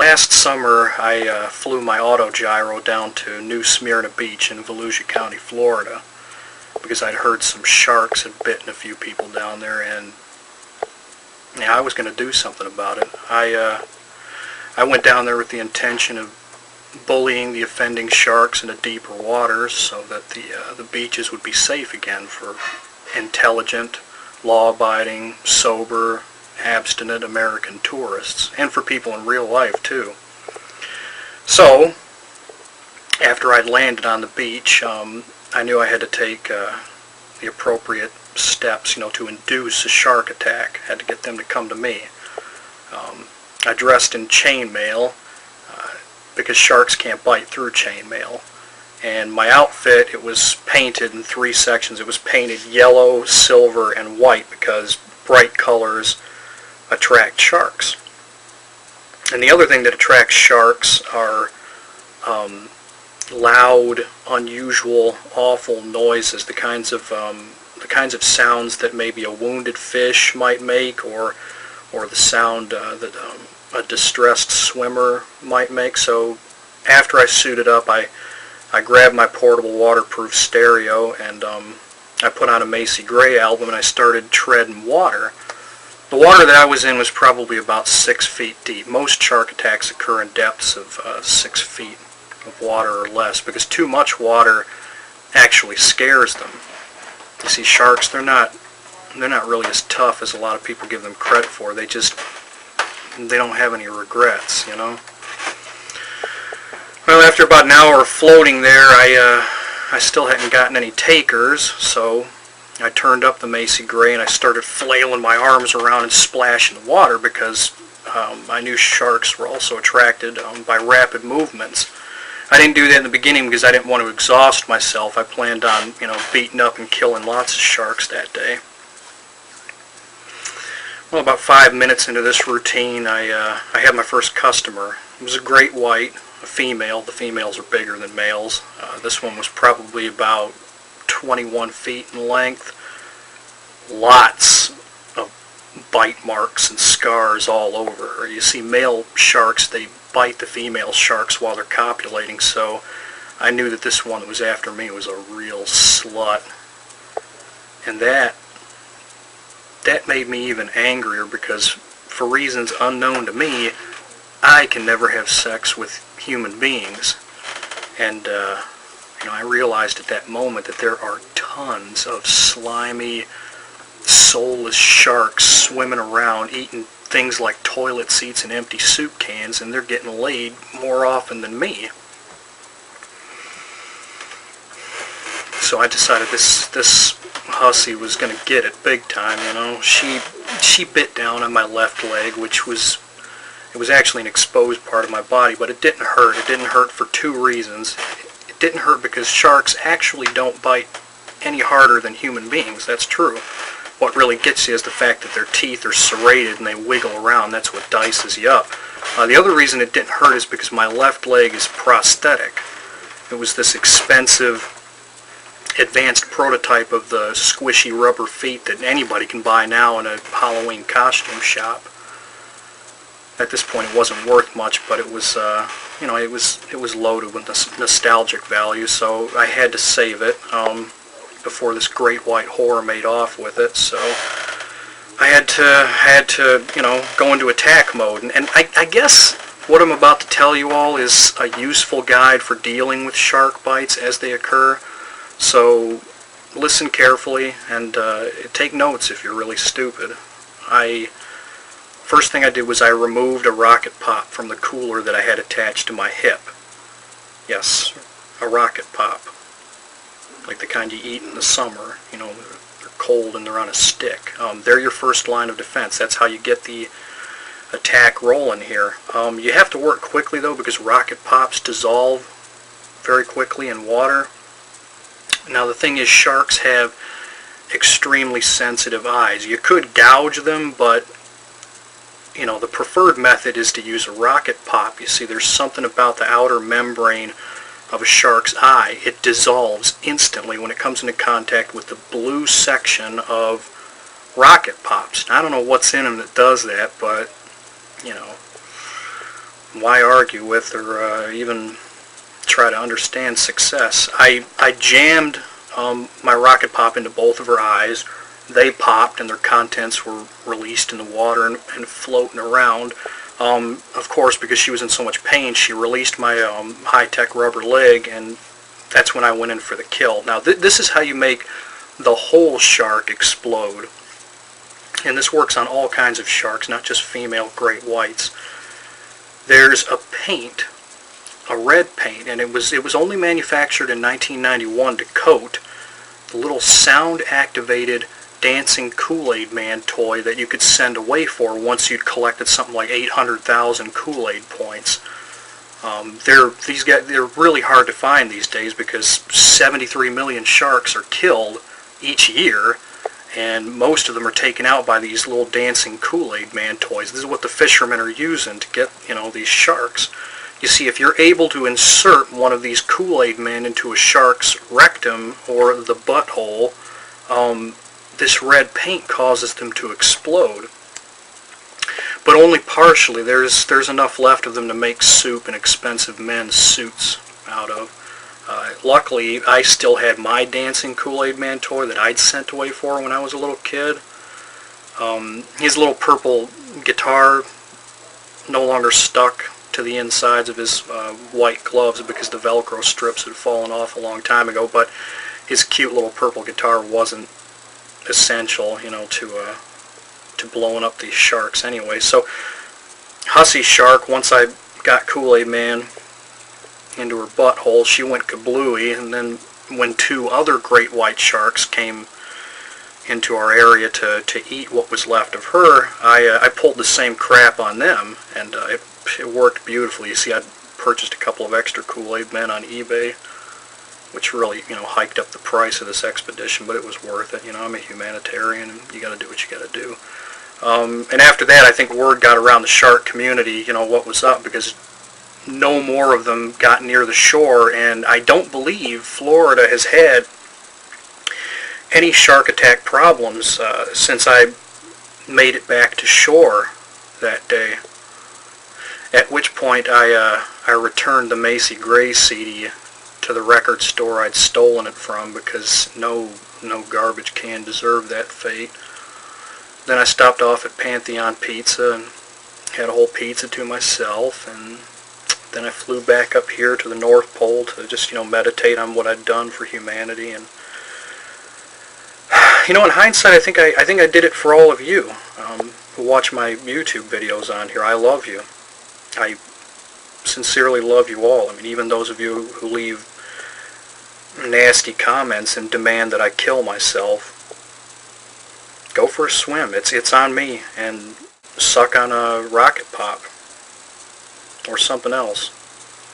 Last summer I flew my autogyro down to New Smyrna Beach in Volusia County, Florida, because I'd heard some sharks had bitten a few people down there, and yeah, I was going to do something about it. I went down there with the intention of bullying the offending sharks into deeper waters so that the beaches would be safe again for intelligent, law-abiding, sober, abstinent American tourists, and for people in real life too. So, after I'd landed on the beach, I knew I had to take the appropriate steps, to induce a shark attack. I had to get them to come to me. I dressed in chainmail because sharks can't bite through chainmail. And my outfit, it was painted in 3 sections. It was painted yellow, silver, and white because bright colors attract sharks. And the other thing that attracts sharks are loud, unusual, awful noises, the kinds of sounds that maybe a wounded fish might make, or the sound that a distressed swimmer might make. So after I suited up, I grabbed my portable waterproof stereo, and I put on a Macy Gray album, and I started treading water. The water that I was in was probably about 6 feet deep. Most shark attacks occur in depths of 6 feet of water or less, because too much water actually scares them. You see, sharks, they're not really as tough as a lot of people give them credit for. They don't have any regrets, Well, after about an hour of floating there, I still hadn't gotten any takers, so I turned up the Macy Gray and I started flailing my arms around and splashing the water, because I knew sharks were also attracted by rapid movements. I didn't do that in the beginning because I didn't want to exhaust myself. I planned on, beating up and killing lots of sharks that day. Well, about 5 minutes into this routine, I had my first customer. It was a great white, a female. The females are bigger than males. This one was probably about 21 feet in length. Lots of bite marks and scars all over her. You see, male sharks, they bite the female sharks while they're copulating, so I knew that this one that was after me was a real slut. And that made me even angrier, because for reasons unknown to me, I can never have sex with human beings. And I realized at that moment that there are tons of slimy, soulless sharks swimming around, eating things like toilet seats and empty soup cans, and they're getting laid more often than me. So I decided this hussy was going to get it big time, She bit down on my left leg, which was actually an exposed part of my body, but it didn't hurt. It didn't hurt for 2 reasons. It didn't hurt because sharks actually don't bite any harder than human beings. That's true. What really gets you is the fact that their teeth are serrated and they wiggle around. That's what dices you up. The other reason it didn't hurt is because my left leg is prosthetic. It was this expensive, advanced prototype of the squishy rubber feet that anybody can buy now in a Halloween costume shop. At this point, it wasn't worth much, but it was, it was loaded with nostalgic value, so I had to save it before this great white whore made off with it. So I had to, go into attack mode, and I guess what I'm about to tell you all is a useful guide for dealing with shark bites as they occur. So listen carefully and take notes if you're really stupid. First thing I did was I removed a rocket pop from the cooler that I had attached to my hip. Yes, a rocket pop. Like the kind you eat in the summer. They're cold and they're on a stick. They're your first line of defense. That's how you get the attack rolling here. You have to work quickly though, because rocket pops dissolve very quickly in water. Now the thing is, sharks have extremely sensitive eyes. You could gouge them, but the preferred method is to use a rocket pop. You see, there's something about the outer membrane of a shark's eye. It dissolves instantly when it comes into contact with the blue section of rocket pops. Now, I don't know what's in them that does that, but why argue with or even try to understand success? I jammed my rocket pop into both of her eyes. They popped and their contents were released in the water and floating around. Of course, because she was in so much pain, she released my high-tech rubber leg, and that's when I went in for the kill. Now, this is how you make the whole shark explode. And this works on all kinds of sharks, not just female great whites. There's a paint, a red paint, and it was only manufactured in 1991 to coat the little sound-activated dancing Kool-Aid Man toy that you could send away for once you'd collected something like 800,000 Kool-Aid points. They're really hard to find these days because 73 million sharks are killed each year, and most of them are taken out by these little dancing Kool-Aid Man toys. This is what the fishermen are using to get, these sharks. You see, if you're able to insert one of these Kool-Aid Men into a shark's rectum or the butthole, this red paint causes them to explode. But only partially. There's enough left of them to make soup and expensive men's suits out of. Luckily, I still had my dancing Kool-Aid Man toy that I'd sent away for when I was a little kid. His little purple guitar no longer stuck to the insides of his white gloves because the Velcro strips had fallen off a long time ago, but his cute little purple guitar wasn't essential, to blowing up these sharks anyway. So, Hussy Shark, once I got Kool-Aid Man into her butthole, she went kablooey, and then when two other great white sharks came into our area to eat what was left of her, I pulled the same crap on them, and it worked beautifully. You see, I purchased a couple of extra Kool-Aid Men on eBay, which really, hiked up the price of this expedition, but it was worth it. I'm a humanitarian, and you got to do what you got to do. And after that, I think word got around the shark community, what was up, because no more of them got near the shore, and I don't believe Florida has had any shark attack problems since I made it back to shore that day. At which point I returned the Macy Gray CD to the record store I'd stolen it from, because no garbage can deserved that fate. Then I stopped off at Pantheon Pizza and had a whole pizza to myself, and then I flew back up here to the North Pole to just, meditate on what I'd done for humanity. And in hindsight, I think I did it for all of you who watch my YouTube videos on here. I love you. I sincerely love you all. Even those of you who leave nasty comments and demand that I kill myself, go for a swim. It's on me, and suck on a rocket pop or something else.